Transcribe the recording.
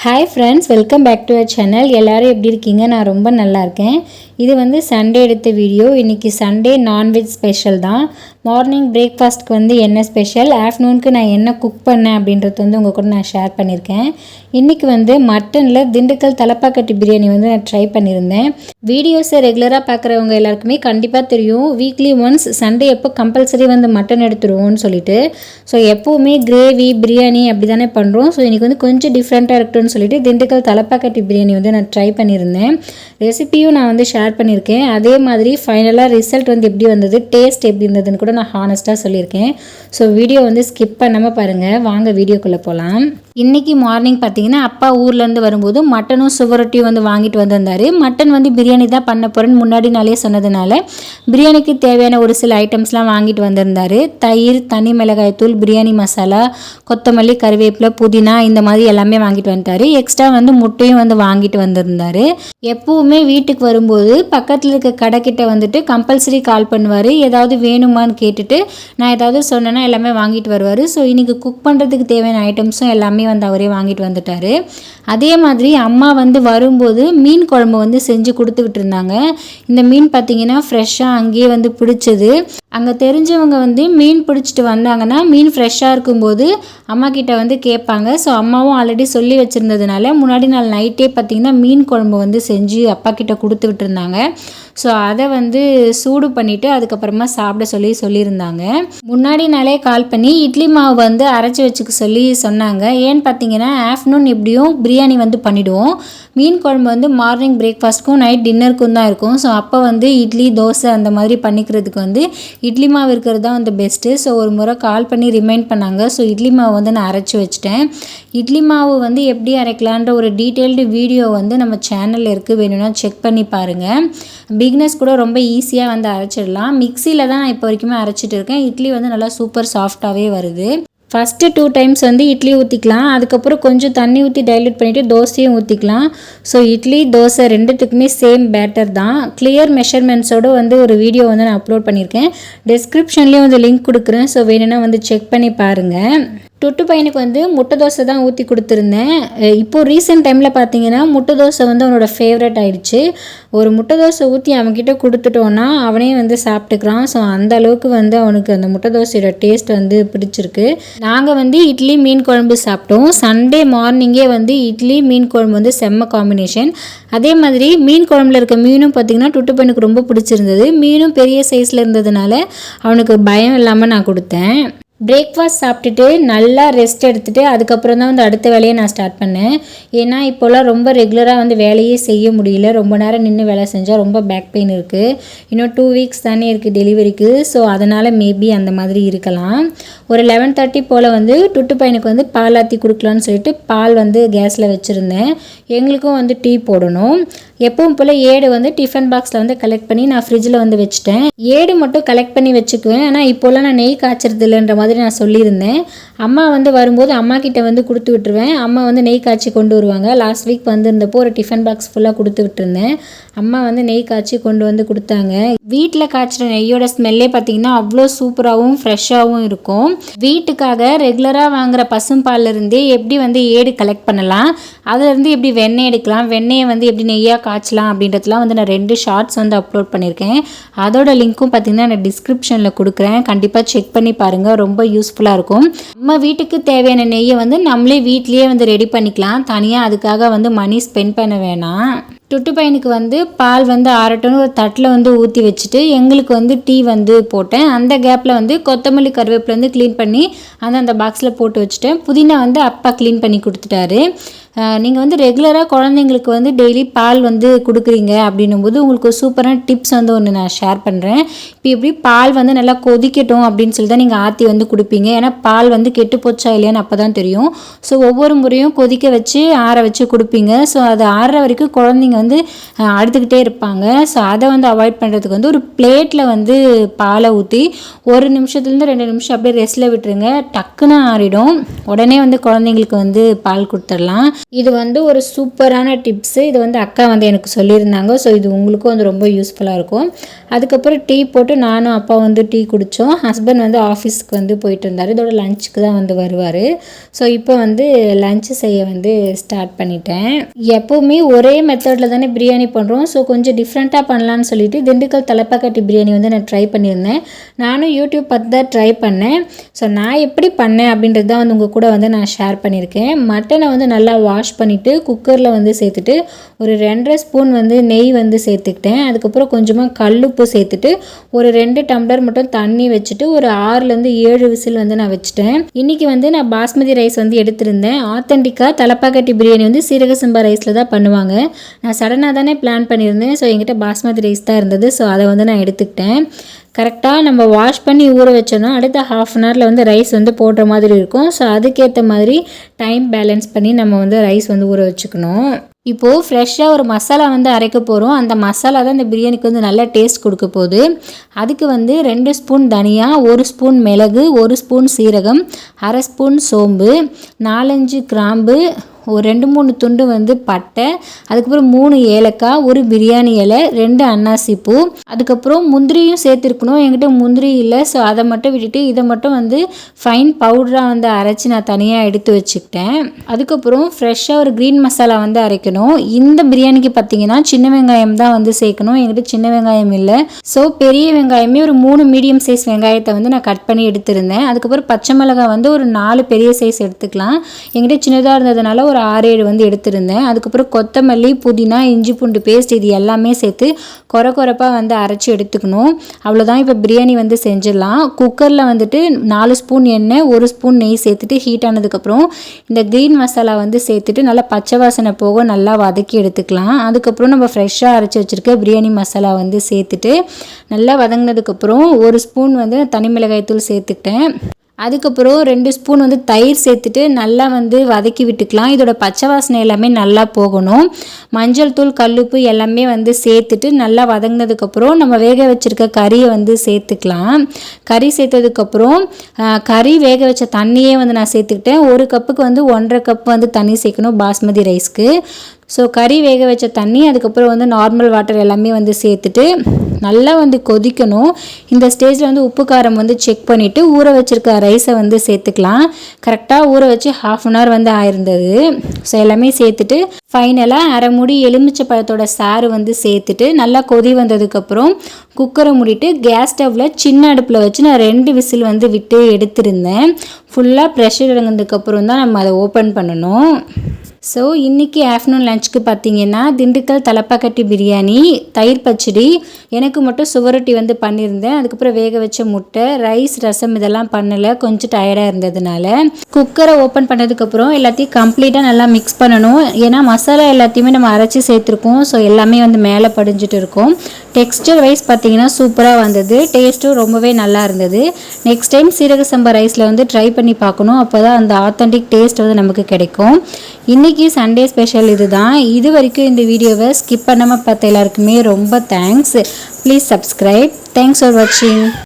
Hi friends, welcome back to our channel. எல்லோரும் எப்படி இருக்கீங்க? நான் ரொம்ப நல்லா இருக்கேன். இது வந்து சண்டே எடுத்த வீடியோ. இன்றைக்கி சண்டே நான்வெஜ் ஸ்பெஷல் தான். மார்னிங் பிரேக்ஃபாஸ்ட்க்கு வந்து என்ன ஸ்பெஷல், ஆஃப்டர்நூனுக்கு நான் என்ன குக் பண்ணேன் அப்படின்றது வந்து உங்கள் கூட நான் ஷேர் பண்ணியிருக்கேன். இன்றைக்கி வந்து மட்டனில் திண்டுக்கல் தலப்பாக்கட்டி பிரியாணி வந்து நான் ட்ரை பண்ணியிருந்தேன். வீடியோஸை ரெகுலராக பார்க்குறவங்க எல்லாருக்குமே கண்டிப்பாக தெரியும், வீக்லி ஒன்ஸ் சண்டே எப்போ கம்பல்சரி வந்து மட்டன் எடுத்துருவோம்னு சொல்லிட்டு. ஸோ எப்போவுமே கிரேவி பிரியாணி அப்படி தானே பண்ணுறோம். ஸோ இன்றைக்கி வந்து கொஞ்சம் டிஃப்ரெண்ட்டாக இருக்கட்டும்னு சொல்லிட்டு திண்டுக்கல் தலப்பாக்கட்டி பிரியாணி வந்து நான் ட்ரை பண்ணியிருந்தேன். ரெசிபியும் நான் வந்து ஷேர் பண்ணியிருக்கேன். அதே மாதிரி ஃபைனலாக ரிசல்ட் வந்து எப்படி வந்தது, டேஸ்ட் எப்படி இருந்ததுன்னு கூட நான் ஹானஸ்ட்டாக சொல்லியிருக்கேன். ஸோ வீடியோ வந்து ஸ்கிப் பண்ணாமல் பாருங்கள். வாங்க வீடியோக்குள்ளே போகலாம். இன்றைக்கி மார்னிங் பார்த்தீங்கன்னா அப்பா ஊர்லேருந்து வரும்போது மட்டனும் சுவரொட்டியும் வந்து வாங்கிட்டு வந்திருந்தார். மட்டன் வந்து பிரியாணி தான் பண்ண போகிறேன்னு முன்னாடி நாளே சொன்னதுனால பிரியாணிக்கு தேவையான ஒரு சில ஐட்டம்ஸ்லாம் வாங்கிட்டு வந்திருந்தார். தயிர், தனி மிளகாய் தூள், பிரியாணி மசாலா, கொத்தமல்லி, கருவேப்பிலை, புதினா இந்த மாதிரி எல்லாமே வாங்கிட்டு வந்துட்டார். எக்ஸ்ட்ரா வந்து முட்டையும் வந்து வாங்கிட்டு வந்திருந்தார். எப்போவுமே வீட்டுக்கு வரும்போது பக்கத்தில் இருக்க கடைக்கிட்ட வந்துட்டு கம்பல்சரி கால் பண்ணுவார். ஏதாவது வேணுமான்னு கேட்டுட்டு நான் ஏதாவது சொன்னேன்னா எல்லாமே வாங்கிட்டு வருவார். ஸோ இன்றைக்கி குக் பண்ணுறதுக்கு தேவையான ஐட்டம்ஸும் எல்லாமே வந்து அவரே வாங்கிட்டு வந்துட்டார். அதே மாதிரி அம்மா வந்து வரும்போது மீன் குழம்பு வந்து செஞ்சு கொடுத்துக்கிட்டு இருந்தாங்க. இந்த மீன் பார்த்திங்கன்னா ஃப்ரெஷ்ஷாக அங்கேயே வந்து பிடிச்சது. அங்கே தெரிஞ்சவங்க வந்து மீன் பிடிச்சிட்டு வந்தாங்கன்னா மீன் ஃப்ரெஷ்ஷாக இருக்கும்போது அம்மா கிட்ட வந்து கேட்பாங்க. ஸோ அம்மாவும் ஆல்ரெடி சொல்லி வச்சுருந்ததுனால முன்னாடி நாள் நைட்டே பார்த்திங்கன்னா மீன் குழம்பு வந்து செஞ்சு அப்பா கிட்ட கொடுத்து விட்டுருந்தாங்க. ஸோ அதை வந்து சூடு பண்ணிவிட்டு அதுக்கப்புறமா சாப்பிட சொல்லியிருந்தாங்க. முன்னாடி நாளே கால் பண்ணி இட்லி மாவு வந்து அரைச்சி வச்சுக்க சொன்னாங்க. ஏன்னு பார்த்தீங்கன்னா ஆஃப்டர்நூன் எப்படியும் பிரியாணி வந்து பண்ணிவிடுவோம். மீன் குழம்பு வந்து மார்னிங் பிரேக்ஃபாஸ்ட்க்கும் நைட் டின்னருக்கும் தான் இருக்கும். ஸோ அப்போ வந்து இட்லி தோசை அந்த மாதிரி பண்ணிக்கிறதுக்கு வந்து இட்லி மாவு இருக்கிறது தான் வந்து பெஸ்ட்டு. ஸோ ஒரு முறை கால் பண்ணி ரிமைண்ட் பண்ணாங்க. ஸோ இட்லி மாவு வந்து நான் அரைச்சி வச்சிட்டேன். இட்லி மாவு வந்து எப்படி அரைக்கலான்ற ஒரு டீட்டெயில்டு வீடியோ வந்து நம்ம சேனலில் இருக்குது, வேணும்னா செக் பண்ணி பாருங்கள். பிகினர்ஸ் கூட ரொம்ப ஈஸியாக வந்து அரைச்சிடலாம். மிக்சியில் தான் நான் இப்போ வரைக்குமே அரைச்சிட்டு இருக்கேன். இட்லி வந்து நல்லா சூப்பர் சாஃப்டாகவே வருது. ஃபஸ்ட்டு 2 டைம்ஸ் வந்து இட்லி ஊற்றிக்கலாம். அதுக்கப்புறம் கொஞ்சம் தண்ணி ஊற்றி டைல்யூட் பண்ணிவிட்டு தோசையும் ஊற்றிக்கலாம். ஸோ இட்லி தோசை ரெண்டுத்துக்குமே சேம் பேட்டர் தான். கிளியர் மெஷர்மெண்ட்ஸோடு வந்து ஒரு வீடியோ வந்து நான் அப்லோட் பண்ணியிருக்கேன். டிஸ்கிரிப்ஷன்லேயும் வந்து லிங்க் கொடுக்குறேன். ஸோ வேணும்னா வந்து செக் பண்ணி பாருங்கள். தொட்டு பையனுக்கு வந்து முட்டை தோசை தான் ஊற்றி கொடுத்துருந்தேன். இப்போது ரீசெண்ட் டைமில் பார்த்தீங்கன்னா முட்டை தோசை வந்து அவனோட ஃபேவரட் ஆகிடுச்சு. ஒரு முட்டை தோசை ஊற்றி அவன்கிட்ட கொடுத்துட்டோன்னா அவனே வந்து சாப்பிட்டுக்கிறான். ஸோ அந்த அளவுக்கு வந்து அவனுக்கு அந்த முட்டை தோசையோட டேஸ்ட் வந்து பிடிச்சிருக்கு. நாங்கள் வந்து இட்லி மீன் குழம்பு சாப்பிட்டோம். சண்டே மார்னிங்கே வந்து இட்லி மீன் குழம்பு வந்து செம்ம காம்பினேஷன். அதே மாதிரி மீன் குழம்புல இருக்க மீனும் பார்த்திங்கன்னா தொட்டு பையனுக்கு ரொம்ப பிடிச்சிருந்தது. மீனும் பெரிய சைஸில் இருந்ததுனால அவனுக்கு பயம் இல்லாமல் நான் கொடுத்தேன். பிரேக்ஃபாஸ்ட் சாப்பிட்டுட்டு நல்லா ரெஸ்ட் எடுத்துகிட்டு அதுக்கப்புறம் தான் வந்து அடுத்த வேலையை நான் ஸ்டார்ட் பண்ணேன். ஏன்னா இப்போலாம் ரொம்ப ரெகுலராக வந்து வேலையே செய்ய முடியல. ரொம்ப நேரம் நின்று வேலை செஞ்சால் ரொம்ப பேக் பெயின் இருக்குது. இன்னும் 2 வீக்ஸ் தானே இருக்குது டெலிவரிக்கு. ஸோ அதனால் மேபி அந்த மாதிரி இருக்கலாம். ஒரு 11:30 போல் வந்து டுட்டு பையனுக்கு வந்து பால் ஆற்றி கொடுக்கலான்னு சொல்லிட்டு பால் வந்து கேஸில் வச்சுருந்தேன். எங்களுக்கும் வந்து டீ போடணும். எப்பவும் போல் ஏடு வந்து டிஃபன் பாக்ஸில் வந்து கலெக்ட் பண்ணி நான் ஃப்ரிட்ஜில் வந்து வச்சுட்டேன். ஏடு மட்டும் கலெக்ட் பண்ணி வச்சுக்குவேன். ஆனால் இப்போலாம் நான் நெய் காய்ச்சறது இல்லைன்ற மாதிரி நான் சொல்லியிருந்தேன். அம்மா வந்து வரும்போது அம்மா கிட்ட வந்து கொடுத்து விட்டுருவேன். அம்மா வந்து நெய் காய்ச்சி கொண்டு வருவாங்க. லாஸ்ட் வீக் வந்திருந்தப்போ ஒரு டிஃபன் பாக்ஸ் ஃபுல்லாக கொடுத்து விட்டுருந்தேன். அம்மா வந்து நெய் காய்ச்சி கொண்டு வந்து கொடுத்தாங்க. வீட்டில் காய்ச்சிற நெய்யோட ஸ்மெல்லே பார்த்திங்கன்னா அவ்வளோ சூப்பராகவும் ஃப்ரெஷ்ஷாகவும் இருக்கும். வீட்டுக்காக ரெகுலராக வாங்குகிற பசும்பாலிருந்தே எப்படி வந்து ஏடு கலெக்ட் பண்ணலாம், அதிலேருந்து எப்படி வெண்ணெய் எடுக்கலாம், வெண்ணெயை வந்து எப்படி நெய்யாக காய்ச்சலாம் அப்படின்றதுலாம் வந்து நான் 2 ஷார்ட்ஸ் வந்து அப்லோட் பண்ணியிருக்கேன். அதோட லிங்க்கும் பார்த்திங்கன்னா நான் டிஸ்கிரிப்ஷனில் கொடுக்குறேன். கண்டிப்பாக செக் பண்ணி பாருங்கள். ரொம்ப யூஸ்ஃபுல்லாக இருக்கும். நம்ம வீட்டுக்கு தேவையான நெய்யை வந்து நம்மளே வீட்லேயே வந்து ரெடி பண்ணிக்கலாம். தனியாக அதுக்காக வந்து மணி ஸ்பெண்ட் பண்ண வேணாம். டுட்டு பையனுக்கு வந்து பால் வந்து ஆறட்டும்னு ஒரு தட்டில் வந்து ஊற்றி வச்சுட்டு எங்களுக்கு வந்து டீ வந்து போட்டேன். அந்த கேப்பில் வந்து கொத்தமல்லி கருவேப்பிலை வந்து க்ளீன் பண்ணி அந்த பாக்ஸில் போட்டு வச்சுட்டேன். புதினா வந்து அப்பா க்ளீன் பண்ணி கொடுத்துட்டாரு. நீங்கள் வந்து ரெகுலராக குழந்தைங்களுக்கு வந்து டெய்லி பால் வந்து கொடுக்குறீங்க அப்படின்னும் போது உங்களுக்கு சூப்பரான டிப்ஸ் வந்து ஒன்று நான் ஷேர் பண்ணுறேன். இப்போ எப்படி பால் வந்து நல்லா கொதிக்கட்டும் அப்படின்னு சொல்லி தான் நீங்கள் ஆற்றி வந்து கொடுப்பீங்க. ஏன்னா பால் வந்து கெட்டு போச்சா இல்லையான்னு அப்போ தான் தெரியும். ஸோ ஒவ்வொரு முறையும் கொதிக்க வச்சு ஆற வச்சு கொடுப்பீங்க. ஸோ அது ஆறுற வரைக்கும் குழந்தைங்க வந்து அழுதுகிட்டே இருப்பாங்க. ஸோ அதை வந்து அவாய்ட் பண்ணுறதுக்கு வந்து ஒரு பிளேட்டில் வந்து பாலை ஊற்றி 1 நிமிஷத்துலேருந்து 2 நிமிஷம் அப்படியே ரெஸ்ட்டில் விட்டுருங்க. டக்குன்னு ஆறிடும். உடனே வந்து குழந்தைங்களுக்கு வந்து பால் கொடுத்துடலாம். இது வந்து ஒரு சூப்பரான டிப்ஸு. இது வந்து அக்கா வந்து எனக்கு சொல்லியிருந்தாங்க. ஸோ இது உங்களுக்கும் வந்து ரொம்ப யூஸ்ஃபுல்லாக இருக்கும். அதுக்கப்புறம் டீ போட்டு நானும் அப்பா வந்து டீ குடித்தோம். ஹஸ்பண்ட் வந்து ஆஃபீஸ்க்கு வந்து போயிட்டு இருந்தார். இதோட லஞ்சுக்கு தான் வந்து வருவார். ஸோ இப்போ வந்து லஞ்சு செய்ய வந்து ஸ்டார்ட் பண்ணிட்டேன். எப்போவுமே ஒரே மெத்தடில் தானே பிரியாணி பண்ணுறோம். ஸோ கொஞ்சம் டிஃப்ரெண்ட்டாக பண்ணலான்னு சொல்லிட்டு திண்டுக்கல் தலப்பாக்கட்டி பிரியாணி வந்து நான் ட்ரை பண்ணியிருந்தேன். நானும் யூடியூப் பார்த்து தான் ட்ரை பண்ணேன். ஸோ நான் எப்படி பண்ணேன் அப்படின்றது தான் வந்து உங்கள் கூட வந்து நான் ஷேர் பண்ணியிருக்கேன். மட்டனை வந்து நல்லா வாஷ் பண்ணிவிட்டு குக்கரில் வந்து சேர்த்துட்டு ஒரு 2.5 ஸ்பூன் வந்து நெய் வந்து சேர்த்துக்கிட்டேன். அதுக்கப்புறம் கொஞ்சமாக கல்லுப்பு சேர்த்துட்டு ஒரு 2 டம்ளர் மட்டும் தண்ணி வச்சுட்டு ஒரு 6லேருந்து 7 விசில் வந்து நான் வச்சுட்டேன். இன்றைக்கி வந்து நான் பாஸ்மதி ரைஸ் வந்து எடுத்திருந்தேன். ஆத்தென்டிக்காக தலப்பாக்கட்டி பிரியாணி வந்து சீரக சம்பா ரைஸில் தான் பண்ணுவாங்க. நான் சடனாக தானே பிளான் பண்ணியிருந்தேன். ஸோ என்கிட்ட பாஸ்மதி ரைஸ் தான் இருந்தது. ஸோ அதை வந்து நான் எடுத்துக்கிட்டேன். கரெக்டாக நம்ம வாஷ் பண்ணி ஊற வச்சோன்னா அடுத்த ½ அன் ஹவரில் வந்து ரைஸ் வந்து போடுற மாதிரி இருக்கும். ஸோ அதுக்கேற்ற மாதிரி டைம் பேலன்ஸ் பண்ணி நம்ம வந்து ரைஸ் வந்து ஊற வச்சுக்கணும். இப்போது ஃப்ரெஷ்ஷாக ஒரு மசாலா வந்து அரைக்க போகிறோம். அந்த மசாலா தான் இந்த பிரியாணிக்கு வந்து நல்ல டேஸ்ட் கொடுக்க போகுது. அதுக்கு வந்து 2 ஸ்பூன் தனியா, 1 ஸ்பூன் மிளகு, 1 ஸ்பூன் சீரகம், அரை ஸ்பூன் சோம்பு, 4-5 கிராம்பு, ஒரு 2-3 துண்டு வந்து பட்டை, அதுக்கப்புறம் 3 ஏலக்காய், ஒரு பிரியாணி இலை, 2 அன்னாசி பூ, அதுக்கப்புறம் முந்திரியும் சேர்த்துருக்கணும். என்கிட்ட முந்திரி இல்லை. ஸோ அதை மட்டும் விட்டுட்டு இதை மட்டும் வந்து ஃபைன் பவுடராக வந்து அரைச்சி நான் தனியாக எடுத்து வச்சுக்கிட்டேன். அதுக்கப்புறம் ஃப்ரெஷ்ஷாக ஒரு க்ரீன் மசாலா வந்து அரைக்கணும். இந்த பிரியாணிக்கு பார்த்தீங்கன்னா சின்ன வெங்காயம் தான் வந்து சேர்க்கணும். என்கிட்ட சின்ன வெங்காயம் இல்லை. ஸோ பெரிய வெங்காயமே ஒரு 3 மீடியம் சைஸ் வெங்காயத்தை வந்து நான் கட் பண்ணி எடுத்திருந்தேன். அதுக்கப்புறம் பச்சை மிளகாய் வந்து ஒரு 4 பெரிய சைஸ் எடுத்துக்கலாம். என்கிட்ட சின்னதாக இருந்ததுனால ஒரு 6-7 வந்து எடுத்திருந்தேன். அதுக்கப்புறம் கொத்தமல்லி, புதினா, இஞ்சி பூண்டு பேஸ்ட் இது எல்லாமே சேர்த்து கொரப்பாக வந்து அரைச்சி எடுத்துக்கணும். அவ்வளோதான். இப்போ பிரியாணி வந்து செஞ்சிடலாம். குக்கரில் வந்துட்டு 4 ஸ்பூன் எண்ணெய், 1 ஸ்பூன் நெய் சேர்த்துட்டு ஹீட் ஆனதுக்கப்புறம் இந்த க்ரீன் மசாலா வந்து சேர்த்துட்டு நல்லா பச்சை வாசனை போக நல்லா வதக்கி எடுத்துக்கலாம். அதுக்கப்புறம் நம்ம ஃப்ரெஷ்ஷாக அரைச்சி வச்சுருக்க பிரியாணி மசாலா வந்து சேர்த்துட்டு நல்லா வதங்கினதுக்கப்புறம் 1 ஸ்பூன் வந்து தனி மிளகாய் தூள் சேர்த்துக்கிட்டேன். அதுக்கப்புறம் 2 ஸ்பூன் வந்து தயிர் சேர்த்துட்டு நல்லா வந்து வதக்கி விட்டுக்கலாம். இதோட பச்சை வாசனை எல்லாமே நல்லா போகணும். மஞ்சள் தூள், கல்லுப்பு எல்லாமே வந்து சேர்த்துட்டு நல்லா வதங்கினதுக்கப்புறம் நம்ம வேக வச்சுருக்க கறியை வந்து சேர்த்துக்கலாம். கறி சேர்த்ததுக்கப்புறம் கறி வேக வச்ச தண்ணியே வந்து நான் சேர்த்துக்கிட்டேன். 1 கப்புக்கு வந்து 1.5 கப் வந்து தண்ணி சேர்க்கணும் பாஸ்மதி ரைஸ்க்கு. ஸோ கறி வேக வச்ச தண்ணி, அதுக்கப்புறம் வந்து நார்மல் வாட்டர் எல்லாமே வந்து சேர்த்துட்டு நல்லா வந்து கொதிக்கணும். இந்த ஸ்டேஜில் வந்து உப்பு காரம் வந்து செக் பண்ணிவிட்டு ஊற வச்சுருக்க ரைஸை வந்து சேர்த்துக்கலாம். கரெக்டாக ஊற வச்சு ½ அன் ஹவர் வந்து ஆயிருந்தது. ஸோ எல்லாமே சேர்த்துட்டு ஃபைனலாக அரை மூடி எலுமிச்சை பழத்தோட சாறு வந்து சேர்த்துட்டு நல்லா கொதி வந்ததுக்கப்புறம் குக்கரை மூடிட்டு கேஸ் ஸ்டவ்வில் சின்ன அடுப்பில் வச்சு நான் 2 விசில் வந்து விட்டு எடுத்திருந்தேன். ஃபுல்லாக ப்ரெஷர் இறங்கினதுக்கப்புறம் தான் நம்ம அதை ஓப்பன் பண்ணணும். ஸோ இன்றைக்கி ஆஃப்டர்நூன் லஞ்சுக்கு பார்த்தீங்கன்னா திண்டுக்கல் தலப்பாக்கட்டி பிரியாணி, தயிர் பச்சடி, எனக்கு மட்டும் சுவரொட்டி வந்து பண்ணியிருந்தேன். அதுக்கப்புறம் வேக வச்ச முட்டை, ரைஸ், ரசம் இதெல்லாம் பண்ணலை, கொஞ்சம் டயர்டாக இருந்ததுனால. குக்கரை ஓப்பன் பண்ணதுக்கப்புறம் எல்லாத்தையும் கம்ப்ளீட்டாக நல்லா மிக்ஸ் பண்ணணும். ஏன்னா மசாலா எல்லாத்தையுமே நம்ம அரைச்சி சேர்த்துருக்கோம். ஸோ எல்லாமே வந்து மேலே படிஞ்சிட்டு இருக்கும். டெக்ஸ்டர் வைஸ் பார்த்தீங்கன்னா சூப்பராக வந்தது. டேஸ்ட்டும் ரொம்பவே நல்லா இருந்தது. நெக்ஸ்ட் டைம் சீரக சம்பா ரைஸில் வந்து ட்ரை பண்ணி பார்க்கணும். அப்போ தான் அந்த ஆத்தென்டிக் டேஸ்ட் வந்து நமக்கு கிடைக்கும். இன்றைக்கி சண்டே ஸ்பெஷல் இதுதான். இது வரைக்கும் இந்த வீடியோவை ஸ்கிப் பண்ணாமல் பார்த்த எல்லாருக்குமே ரொம்ப thanks. Please subscribe. Thanks for வாட்சிங்.